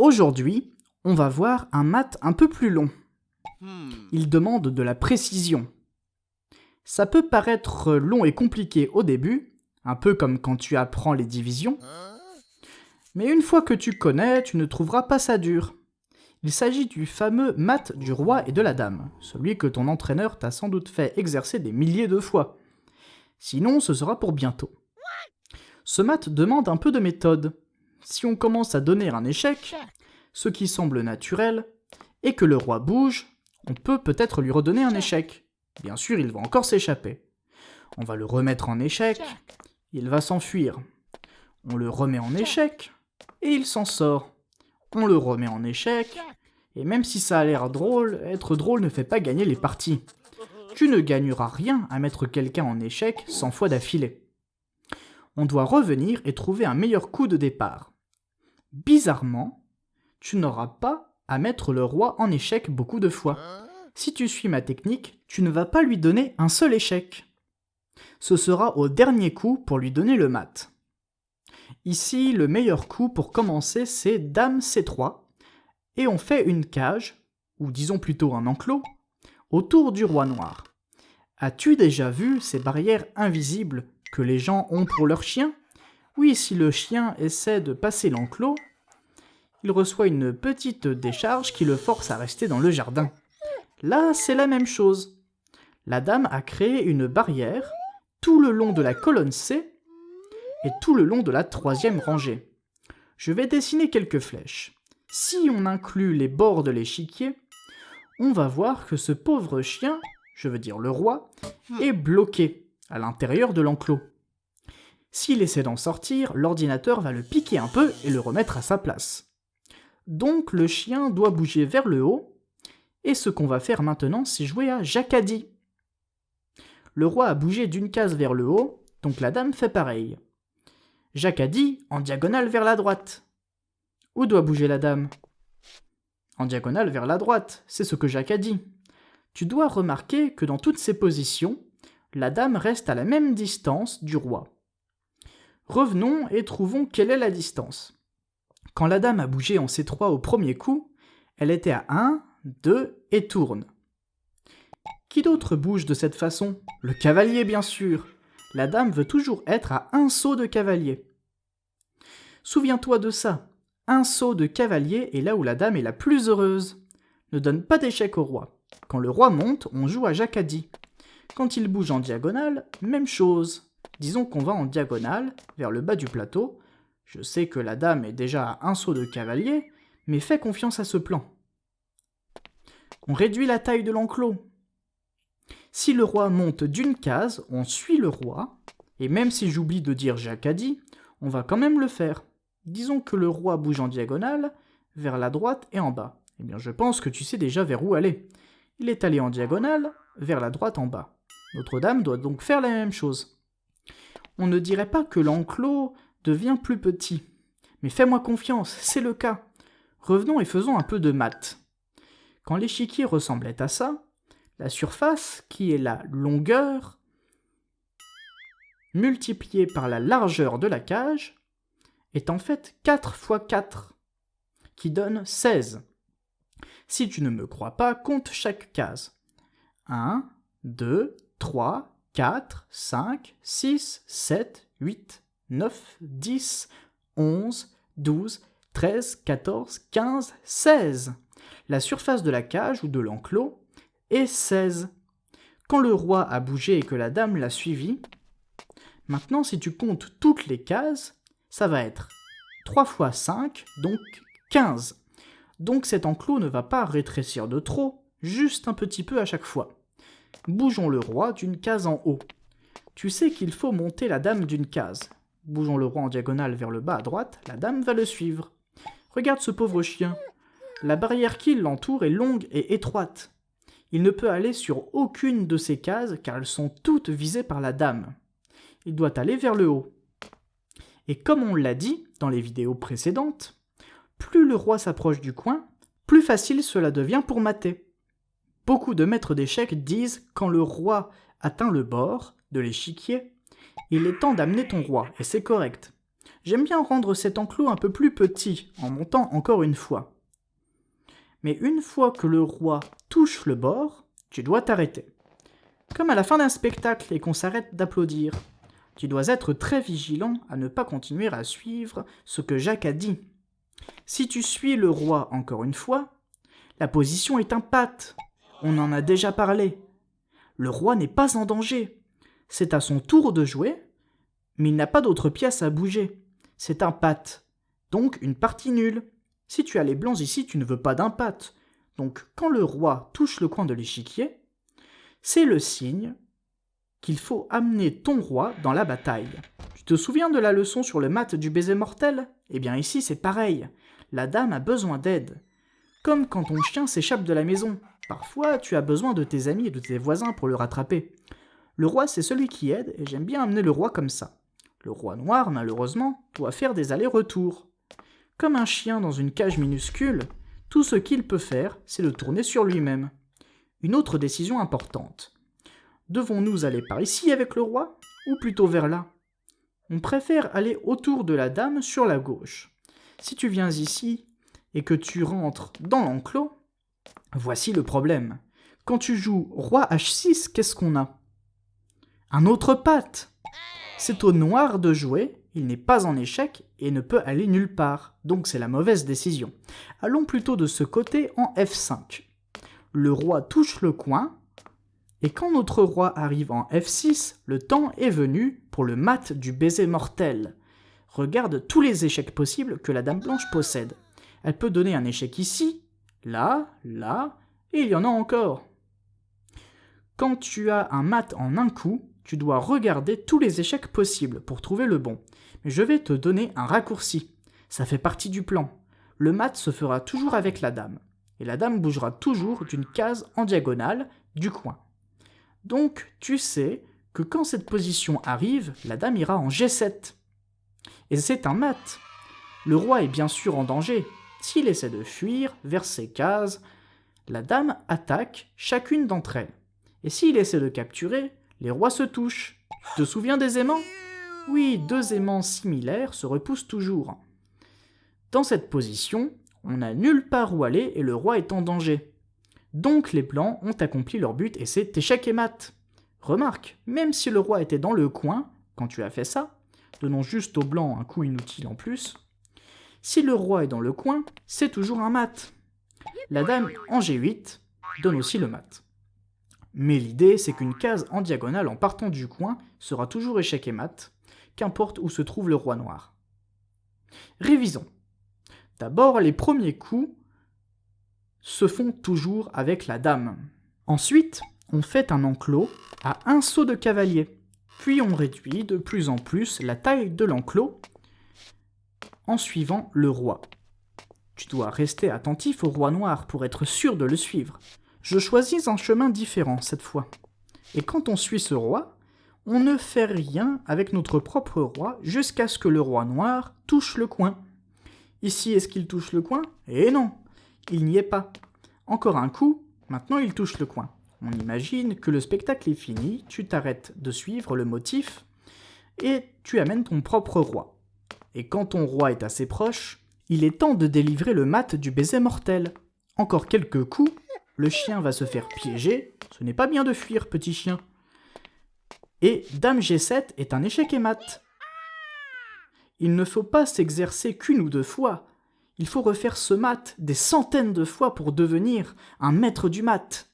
Aujourd'hui, on va voir un mat un peu plus long. Il demande de la précision. Ça peut paraître long et compliqué au début, un peu comme quand tu apprends les divisions, mais une fois que tu connais, tu ne trouveras pas ça dur. Il s'agit du fameux mat du roi et de la dame, celui que ton entraîneur t'a sans doute fait exercer des milliers de fois. Sinon, ce sera pour bientôt. Ce mat demande un peu de méthode. Si on commence à donner un échec, ce qui semble naturel, et que le roi bouge, on peut peut-être lui redonner un échec. Bien sûr, il va encore s'échapper. On va le remettre en échec, il va s'enfuir. On le remet en échec, et il s'en sort. On le remet en échec, et même si ça a l'air drôle, être drôle ne fait pas gagner les parties. Tu ne gagneras rien à mettre quelqu'un en échec 100 fois d'affilée. On doit revenir et trouver un meilleur coup de départ. Bizarrement, tu n'auras pas à mettre le roi en échec beaucoup de fois. Si tu suis ma technique, tu ne vas pas lui donner un seul échec. Ce sera au dernier coup pour lui donner le mat. Ici, le meilleur coup pour commencer, c'est Dame C3, et on fait une cage, ou disons plutôt un enclos, autour du roi noir. As-tu déjà vu ces barrières invisibles que les gens ont pour leur chien ? Oui, si le chien essaie de passer l'enclos, il reçoit une petite décharge qui le force à rester dans le jardin. Là, c'est la même chose. La dame a créé une barrière tout le long de la colonne C et tout le long de la 3e rangée. Je vais dessiner quelques flèches. Si on inclut les bords de l'échiquier, on va voir que ce pauvre chien, je veux dire le roi, est bloqué à l'intérieur de l'enclos. S'il essaie d'en sortir, l'ordinateur va le piquer un peu et le remettre à sa place. Donc le chien doit bouger vers le haut, et ce qu'on va faire maintenant, c'est jouer à Jacadie. Le roi a bougé d'une case vers le haut, donc la dame fait pareil. Jacadie en diagonale vers la droite. Où doit bouger la dame ? En diagonale vers la droite, c'est ce que Jacques a dit. Tu dois remarquer que dans toutes ces positions, la dame reste à la même distance du roi. Revenons et trouvons quelle est la distance. Quand la dame a bougé en C3 au premier coup, elle était à 1, 2 et tourne. Qui d'autre bouge de cette façon ? Le cavalier, bien sûr. La dame veut toujours être à un saut de cavalier. Souviens-toi de ça. Un saut de cavalier est là où la dame est la plus heureuse. Ne donne pas d'échec au roi. Quand le roi monte, on joue à Jacadie. Quand il bouge en diagonale, même chose. Disons qu'on va en diagonale, vers le bas du plateau. Je sais que la dame est déjà à un saut de cavalier, mais fais confiance à ce plan. On réduit la taille de l'enclos. Si le roi monte d'une case, on suit le roi, et même si j'oublie de dire Jacadie, on va quand même le faire. Disons que le roi bouge en diagonale, vers la droite et en bas. Eh bien, je pense que tu sais déjà vers où aller. Il est allé en diagonale, vers la droite en bas. Notre-Dame doit donc faire la même chose. On ne dirait pas que l'enclos devient plus petit. Mais fais-moi confiance, c'est le cas. Revenons et faisons un peu de maths. Quand l'échiquier ressemblait à ça, la surface, qui est la longueur, multipliée par la largeur de la cage, est en fait 4 x 4, qui donne 16. Si tu ne me crois pas, compte chaque case. 1, 2, 3, 4, 5, 6, 7, 8, 9, 10, 11, 12, 13, 14, 15, 16. La surface de la cage ou de l'enclos est 16. Quand le roi a bougé et que la dame l'a suivi, maintenant si tu comptes toutes les cases, ça va être 3 x 5, donc 15. Donc cet enclos ne va pas rétrécir de trop, juste un petit peu à chaque fois. Bougeons le roi d'une case en haut. Tu sais qu'il faut monter la dame d'une case. Bougeons le roi en diagonale vers le bas à droite, la dame va le suivre. Regarde ce pauvre chien. La barrière qui l'entoure est longue et étroite. Il ne peut aller sur aucune de ces cases car elles sont toutes visées par la dame. Il doit aller vers le haut. Et comme on l'a dit dans les vidéos précédentes, plus le roi s'approche du coin, plus facile cela devient pour mater. Beaucoup de maîtres d'échecs disent quand le roi atteint le bord de l'échiquier, il est temps d'amener ton roi, et c'est correct. J'aime bien rendre cet enclos un peu plus petit, en montant encore une fois. Mais une fois que le roi touche le bord, tu dois t'arrêter. Comme à la fin d'un spectacle et qu'on s'arrête d'applaudir. Tu dois être très vigilant à ne pas continuer à suivre ce que Jacques a dit. Si tu suis le roi encore une fois, la position est un patt. On en a déjà parlé. Le roi n'est pas en danger. C'est à son tour de jouer, mais il n'a pas d'autre pièce à bouger. C'est un patt, donc une partie nulle. Si tu as les blancs ici, tu ne veux pas d'un patt. Donc quand le roi touche le coin de l'échiquier, c'est le signe qu'il faut amener ton roi dans la bataille. Tu te souviens de la leçon sur le mat du baiser mortel ? Eh bien ici c'est pareil. La dame a besoin d'aide. Comme quand ton chien s'échappe de la maison. Parfois tu as besoin de tes amis et de tes voisins pour le rattraper. Le roi c'est celui qui aide et j'aime bien amener le roi comme ça. Le roi noir, malheureusement, doit faire des allers-retours. Comme un chien dans une cage minuscule, tout ce qu'il peut faire, c'est de tourner sur lui-même. Une autre décision importante. Devons-nous aller par ici avec le roi, ou plutôt vers là ? On préfère aller autour de la dame sur la gauche. Si tu viens ici et que tu rentres dans l'enclos, voici le problème. Quand tu joues roi H6, qu'est-ce qu'on a ? Un autre patt. C'est au noir de jouer, il n'est pas en échec et ne peut aller nulle part, donc c'est la mauvaise décision. Allons plutôt de ce côté en F5. Le roi touche le coin, et quand notre roi arrive en F6, le temps est venu pour le mat du baiser mortel. Regarde tous les échecs possibles que la dame blanche possède. Elle peut donner un échec ici, là, et il y en a encore. Quand tu as un mat en un coup, tu dois regarder tous les échecs possibles pour trouver le bon. Mais je vais te donner un raccourci. Ça fait partie du plan. Le mat se fera toujours avec la dame. Et la dame bougera toujours d'une case en diagonale du coin. Donc, tu sais que quand cette position arrive, la dame ira en G7. Et c'est un mat. Le roi est bien sûr en danger. S'il essaie de fuir vers ces cases, la dame attaque chacune d'entre elles. Et s'il essaie de capturer, les rois se touchent. Tu te souviens des aimants ? Oui, deux aimants similaires se repoussent toujours. Dans cette position, on n'a nulle part où aller et le roi est en danger. Donc les blancs ont accompli leur but et c'est échec et mat. Remarque, même si le roi était dans le coin, quand tu as fait ça, donnons juste aux blancs un coup inutile en plus, si le roi est dans le coin, c'est toujours un mat. La dame en G8 donne aussi le mat. Mais l'idée, c'est qu'une case en diagonale en partant du coin sera toujours échec et mat, qu'importe où se trouve le roi noir. Révisons. D'abord, les premiers coups se font toujours avec la dame. Ensuite, on fait un enclos à un saut de cavalier. Puis on réduit de plus en plus la taille de l'enclos en suivant le roi. Tu dois rester attentif au roi noir pour être sûr de le suivre. Je choisis un chemin différent cette fois. Et quand on suit ce roi, on ne fait rien avec notre propre roi jusqu'à ce que le roi noir touche le coin. Ici, est-ce qu'il touche le coin ? Eh non, il n'y est pas. Encore un coup, maintenant il touche le coin. On imagine que le spectacle est fini, tu t'arrêtes de suivre le motif et tu amènes ton propre roi. Et quand ton roi est assez proche, il est temps de délivrer le mat du baiser mortel. Encore quelques coups, le chien va se faire piéger. Ce n'est pas bien de fuir, petit chien. Et dame G7 est un échec et mat. Il ne faut pas s'exercer qu'une ou deux fois. Il faut refaire ce mat des centaines de fois pour devenir un maître du mat.